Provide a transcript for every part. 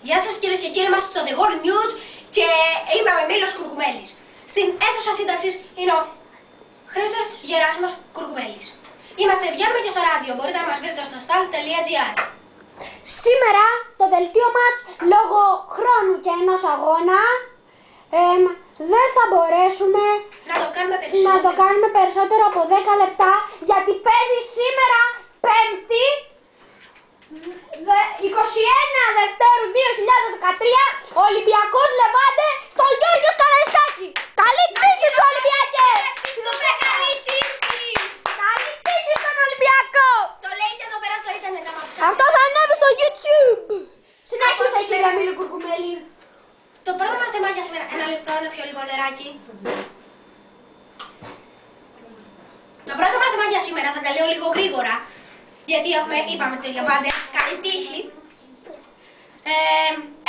Γεια σας κυρίες και κύριοι, είμαστε στο The World News και είμαι ο Εμίλιος Κουρκουμέλης. Στην αίθουσα σύνταξης είναι ο Χρήστος Γεράσιμος Κουρκουμέλης. Βγαίνουμε και στο ράδιο, μπορείτε να μας βρείτε στο stal.gr. Σήμερα το δελτίο μας λόγω χρόνου και ενός αγώνα δεν θα μπορέσουμε να το κάνουμε περισσότερο από 10 λεπτά, γιατί παίζει σήμερα Πέμπτη 21 Δευτέρου 2013 ο Ολυμπιακός Λεβάντε στο Γιώργος Καραϊσκάκη. Καλή τύχη στους Ολυμπιακές! Καλή τύχη! Καλή τύχη στον Ολυμπιακό! Το λέει και εδώ πέρα στο ίντερνετ. Αυτό θα ανέβει στο YouTube! Συνέχισε κύριε Εμίλιο Κουρκουμέλη. Το πρώτο μας θέμα για σήμερα, ένα λεπτό, ένα πιο λίγο νεράκι. Το πρώτο μας θέμα για σήμερα θα τα λέω λίγο γρήγορα, γιατί είπαμε το Λεβάντε, καλή τύχη.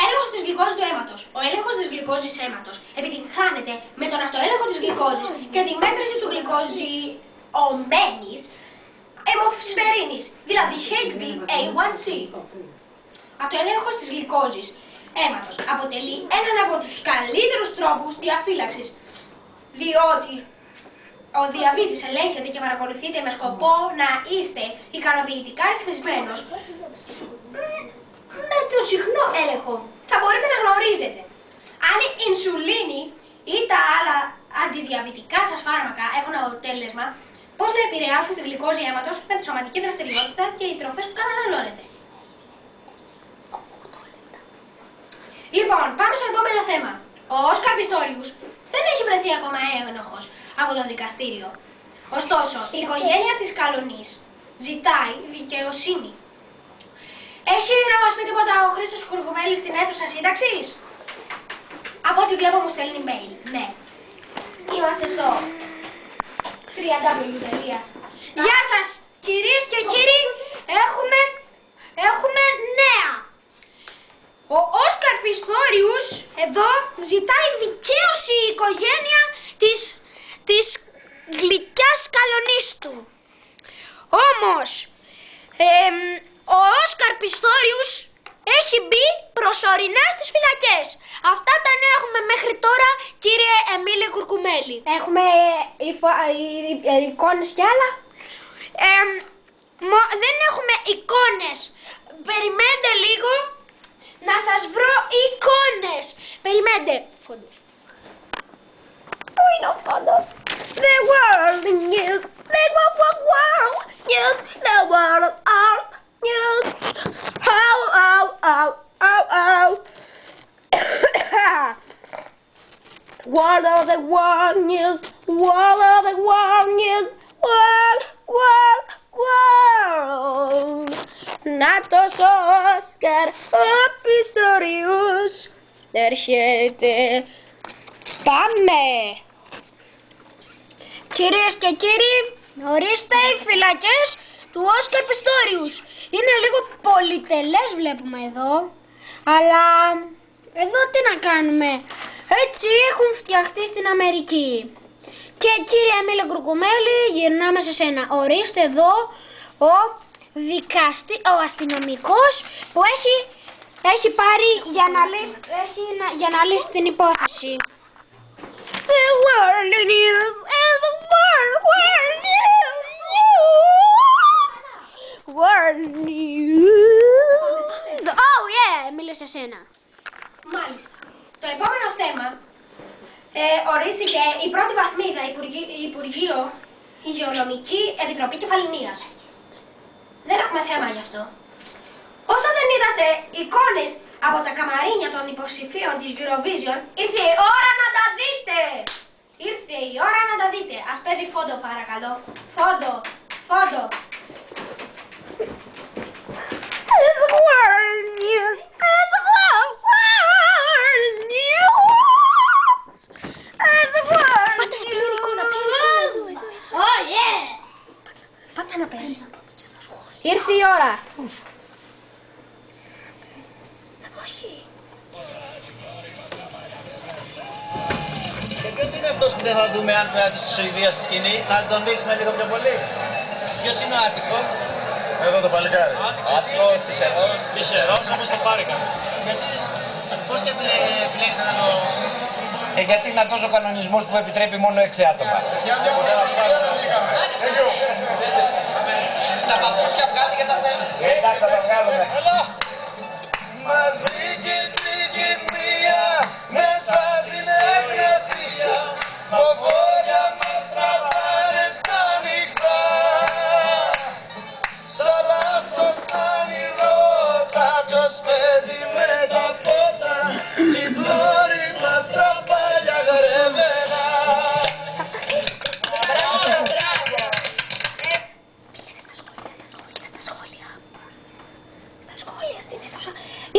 Έλεγχος της γλυκόζης του αίματος. Ο έλεγχος της γλυκόζης αίματος επιτυγχάνεται με τον αυτοέλεγχο της γλυκόζης και τη μέτρηση του γλυκόζιωμένης αιμοσφαιρίνης, δηλαδή HbA1c. Αυτοέλεγχος της γλυκόζης αίματος αποτελεί έναν από τους καλύτερους τρόπους διαφύλαξης, διότι ο διαβήτης ελέγχεται και παρακολουθείται με σκοπό να είστε ικανοποιητικά ρυθμισμένος. Με το συχνό έλεγχο θα μπορείτε να γνωρίζετε αν η ινσουλίνη ή τα άλλα αντιδιαβητικά σας φάρμακα έχουν αποτέλεσμα, πώς να επηρεάσουν τη γλυκόζη αίματος με τη σωματική δραστηριότητα και οι τροφές που καταναλώνετε. Λοιπόν, πάμε στο επόμενο θέμα. Ο Όσκαρ Πιστόριους δεν έχει βρεθεί ακόμα ένοχος από το δικαστήριο. Ωστόσο, η οικογένεια της Καλονής ζητάει δικαιοσύνη. Έχει να μας πει τίποτα ο Χρήστος Κουρκουμέλης στην αίθουσα σύνταξης? Από ό,τι βλέπω μου στέλνει email. Ναι. Είμαστε στο www. Γεια σας κυρίες και κύριοι, έχουμε νέα. Ο Όσκαρ Πιστόριους εδώ ζητάει δικαίωση η οικογένεια της γλυκιάς Καλονής του. Όμως, ο Όσκαρ Πιστόριους έχει μπει προσωρινά στις φυλακές. Αυτά τα νέα έχουμε μέχρι τώρα, κύριε Εμίλιο Κουρκουμέλη. Έχουμε εικόνες κι άλλα? Δεν έχουμε εικόνες. Περιμένετε λίγο να σας βρω εικόνες. Περιμένετε. Φόντος. Πού είναι ο φόντος? The World News. The World News. The World News. World of the World News. World of the World News. World. Νάτος ο Όσκαρ, ο Πιστόριους έρχεται. Πάμε! Κυρίες και κύριοι, ορίστε οι φυλακές του Όσκαρ Πιστόριους. Είναι λίγο πολυτελές βλέπουμε εδώ, αλλά εδώ τι να κάνουμε, έτσι έχουν φτιαχτεί στην Αμερική. Και κύριε Εμίλιο Κουρκουμέλη, γυρνάμε σε σένα. Ορίστε εδώ ο αστυνομικός που έχει πάρει για να λύσει την υπόθεση. The World News is the World News. Oh yeah, μίλησε εσένα. Μάλιστα. Το επόμενο θέμα ορίστηκε η πρώτη βαθμίδα Υπουργείο Υγειονομική Επιτροπή Κεφαληνίας. Δεν έχουμε θέμα γι' αυτό. Όσο δεν είδατε εικόνες από τα καμαρίνια των υποψηφίων της Eurovision, ήρθε η ώρα να τα δείτε! Ήρθε η ώρα να τα δείτε. Ας παίζει φόντο παρακαλώ. Φόντο. Πάτε να παίζει. Ήρθε η ώρα. Όχι. Και ποιος είναι αυτός που δεν θα δούμε αν πέρα της Σουηδίας στη σκηνή? Να τον δείξουμε λίγο πιο πολύ. Ποιος είναι ο άτυχος? Εδώ το παλικάρι. Άτυχος, τυχερός. Τυχερός όμως το πάρει κανείς. Γιατί Πώς και επιλέξατε το... Γιατί είναι αυτός ο κανονισμός που επιτρέπει μόνο 6 άτομα. Για μια φορά δεν βγήκαμε. Τα παπούτσια βγάλτε και τα θέλετε. Εντάξει, θα τα βγάλουμε. Μας βρήκε μία μέσα στην ευνετία. Φοβόρια μας τραβάνε στα νυχτά. Σαν λάθος ανηρώτα ποιος παίζει με τα φώτα. Η πλώρη μας τραβάλια γρεμμένα.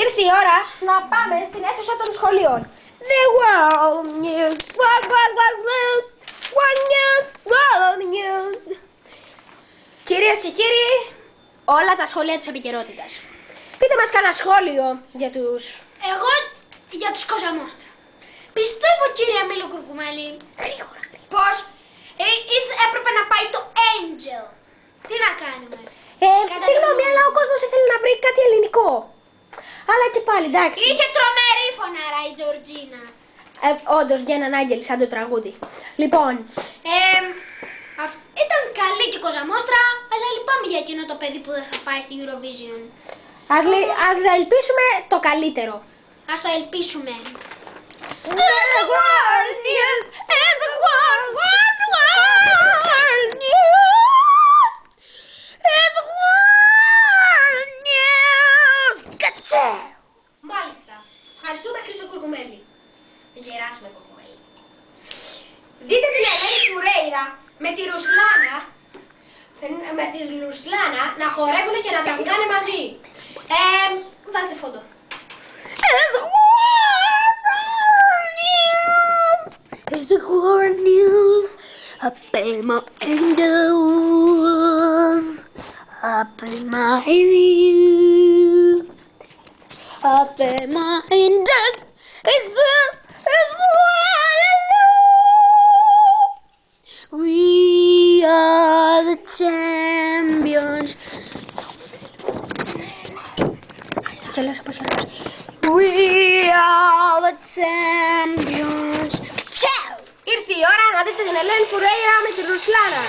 Ήρθε η ώρα να πάμε στην αίθουσα των σχολείων. The world news, world news, world news, world news. Κυρίες και κύριοι, όλα τα σχόλια της επικαιρότητας. Πείτε μας κανένα σχόλιο για τους... Εγώ για τους Κοζαμόστρα. Πιστεύω, κύριε Μήλο Κουρκουμέλη, γρήγορα, πως έπρεπε να πάει το Angel. Τι να κάνουμε. Συγγνώμη, αλλά ο κόσμος ήθελε να βρει κάτι ελληνικό. Αλλά και πάλι, εντάξει. Είχε τρομερή φωνάρα η Τζορτζίνα. Όντως, βγαίναν άγγελοι σαν το τραγούδι. Λοιπόν, Ήταν καλή και η Κοζαμόστρα, αλλά λυπάμαι για εκείνο το παιδί που δεν θα πάει στη Eurovision. ας ελπίσουμε το καλύτερο. Ας το ελπίσουμε. It's a world news, it's a world news, it's a world news. Κατσέ! Μάλιστα. Ευχαριστούμε, Χρήστο Κουρκουμέλη. Γεράσιμε Κουρκουμέλη. Δείτε την Ελένη Φουρέιρα με τη Ρουσλάνα να χορεύουν και να τραγουδάνε μαζί. Βάλτε φόντο. It's a world news. It's a world news. Up in my windows. Up in my view. Up in my windows. It's a world news. We are the champions. We are the champions. Ciao! Ήρθε η ώρα να δείτε την Ελένη Φουρέιρα με τη Ρουσλάνα.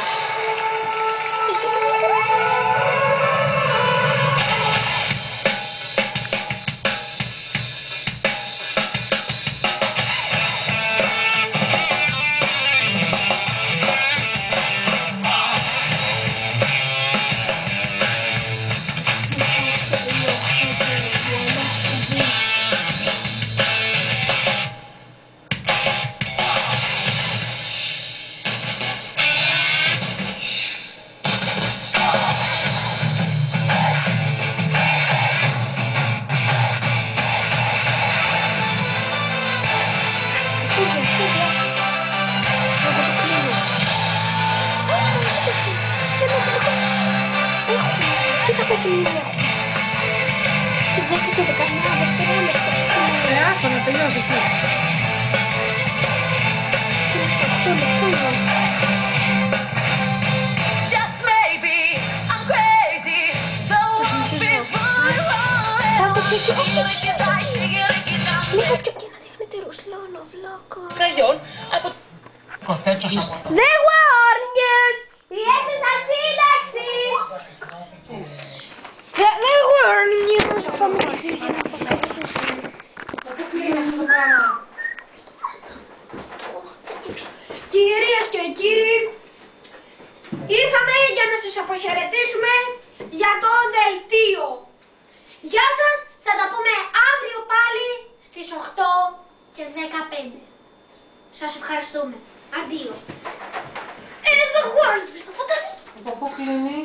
Just maybe I'm crazy. The wolf is running Λίγο πιο και να δείχνετε Ρουσλάνο, βλάκα. Κραγιόν από... Κοστέτσος από... The World News, η έκθεση σύνταξης. The World News. Πάμε και κύριε να αποφασίσουμε. Κυρίες και κύριοι, ήρθαμε για να σας αποχαιρετήσουμε για το δελτίο. Γεια σας, θα τα πούμε αύριο πάλι στις 8:15. Σας ευχαριστούμε. Αντίο. It's the world. Στο φωτό. Από πού κλείνει?